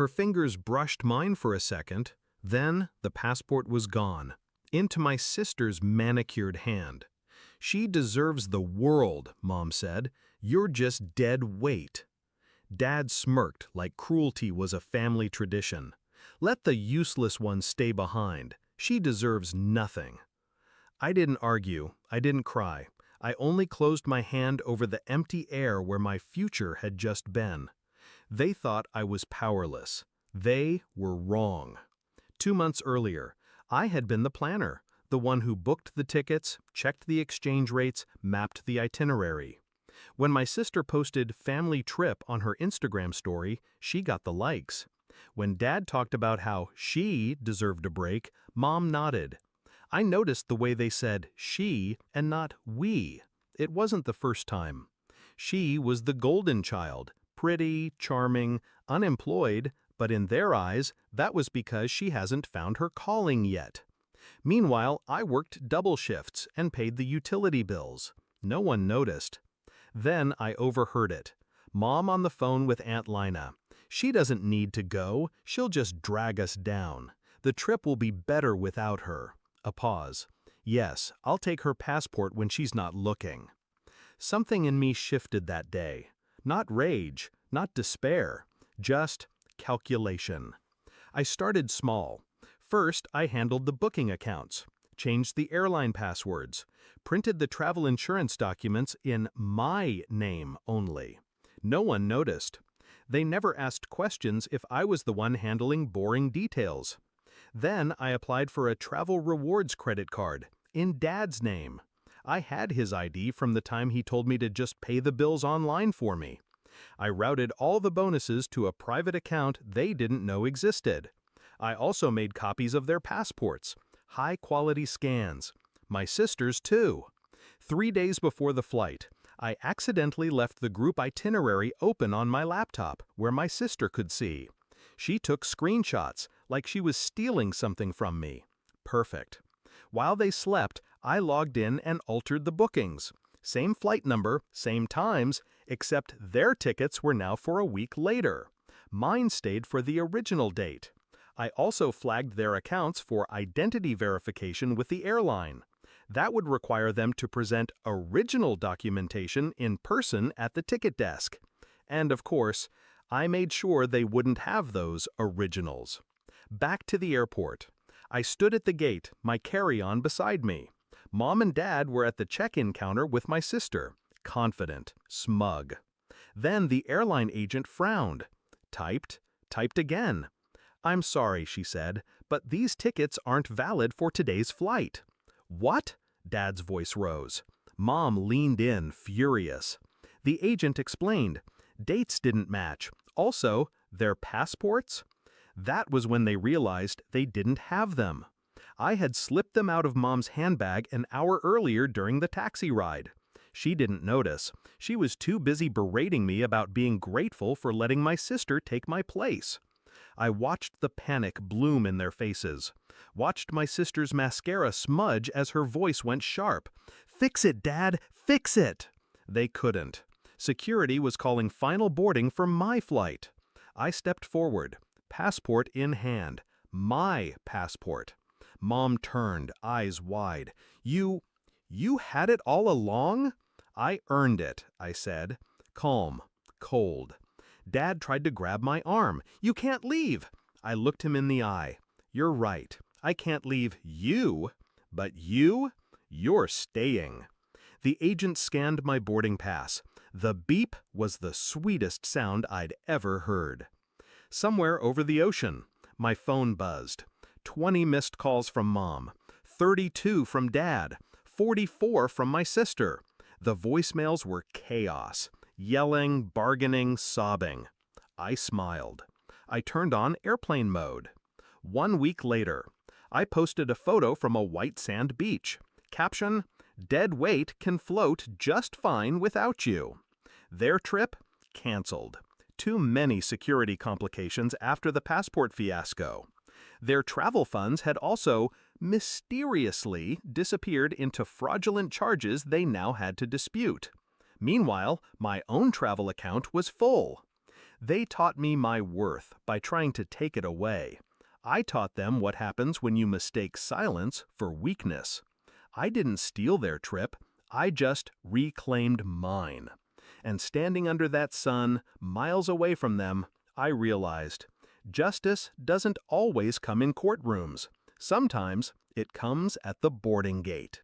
Her fingers brushed mine for a second, then the passport was gone, into my sister's manicured hand. "She deserves the world," Mom said. "You're just dead weight." Dad smirked like cruelty was a family tradition. "Let the useless one stay behind. She deserves nothing." I didn't argue, I didn't cry. I only closed my hand over the empty air where my future had just been. They thought I was powerless. They were wrong. 2 months earlier, I had been the planner, the one who booked the tickets, checked the exchange rates, mapped the itinerary. When my sister posted family trip on her Instagram story, she got the likes. When Dad talked about how she deserved a break, Mom nodded. I noticed the way they said she and not we. It wasn't the first time. She was the golden child, pretty, charming, unemployed, but in their eyes, that was because she hasn't found her calling yet. Meanwhile, I worked double shifts and paid the utility bills. No one noticed. Then I overheard it. Mom on the phone with Aunt Lina. "She doesn't need to go, she'll just drag us down. The trip will be better without her." A pause. "Yes, I'll take her passport when she's not looking." Something in me shifted that day. Not rage, not despair, just calculation. I started small. First, I handled the booking accounts, changed the airline passwords, printed the travel insurance documents in my name only. No one noticed. They never asked questions if I was the one handling boring details. Then I applied for a travel rewards credit card, in Dad's name. I had his ID from the time he told me to just pay the bills online for me. I routed all the bonuses to a private account they didn't know existed. I also made copies of their passports, high-quality scans. My sister's too. 3 days before the flight, I accidentally left the group itinerary open on my laptop, where my sister could see. She took screenshots, like she was stealing something from me. Perfect. While they slept, I logged in and altered the bookings. Same flight number, same times, except their tickets were now for a week later. Mine stayed for the original date. I also flagged their accounts for identity verification with the airline. That would require them to present original documentation in person at the ticket desk. And of course, I made sure they wouldn't have those originals. Back to the airport. I stood at the gate, my carry-on beside me. Mom and Dad were at the check-in counter with my sister, confident, smug. Then the airline agent frowned. Typed again. "I'm sorry," she said, "but these tickets aren't valid for today's flight." "What?" Dad's voice rose. Mom leaned in, furious. The agent explained. Dates didn't match. Also, their passports? That was when they realized they didn't have them. I had slipped them out of Mom's handbag an hour earlier during the taxi ride. She didn't notice. She was too busy berating me about being grateful for letting my sister take my place. I watched the panic bloom in their faces. Watched my sister's mascara smudge as her voice went sharp. "Fix it, Dad! Fix it!" They couldn't. Security was calling final boarding for my flight. I stepped forward, passport in hand. My passport. Mom turned, eyes wide. You had it all along?" "I earned it," I said. Calm, cold. Dad tried to grab my arm. "You can't leave." I looked him in the eye. "You're right. I can't leave you. But you're staying." The agent scanned my boarding pass. The beep was the sweetest sound I'd ever heard. Somewhere over the ocean, my phone buzzed. 20 missed calls from Mom, 32 from Dad, 44 from my sister. The voicemails were chaos, yelling, bargaining, sobbing. I smiled. I turned on airplane mode. 1 week later, I posted a photo from a white sand beach. Caption, "Dead weight can float just fine without you." Their trip? Canceled. Too many security complications after the passport fiasco. Their travel funds had also mysteriously disappeared into fraudulent charges they now had to dispute. Meanwhile, my own travel account was full. They taught me my worth by trying to take it away. I taught them what happens when you mistake silence for weakness. I didn't steal their trip, I just reclaimed mine. And standing under that sun, miles away from them, I realized justice doesn't always come in courtrooms. Sometimes it comes at the boarding gate.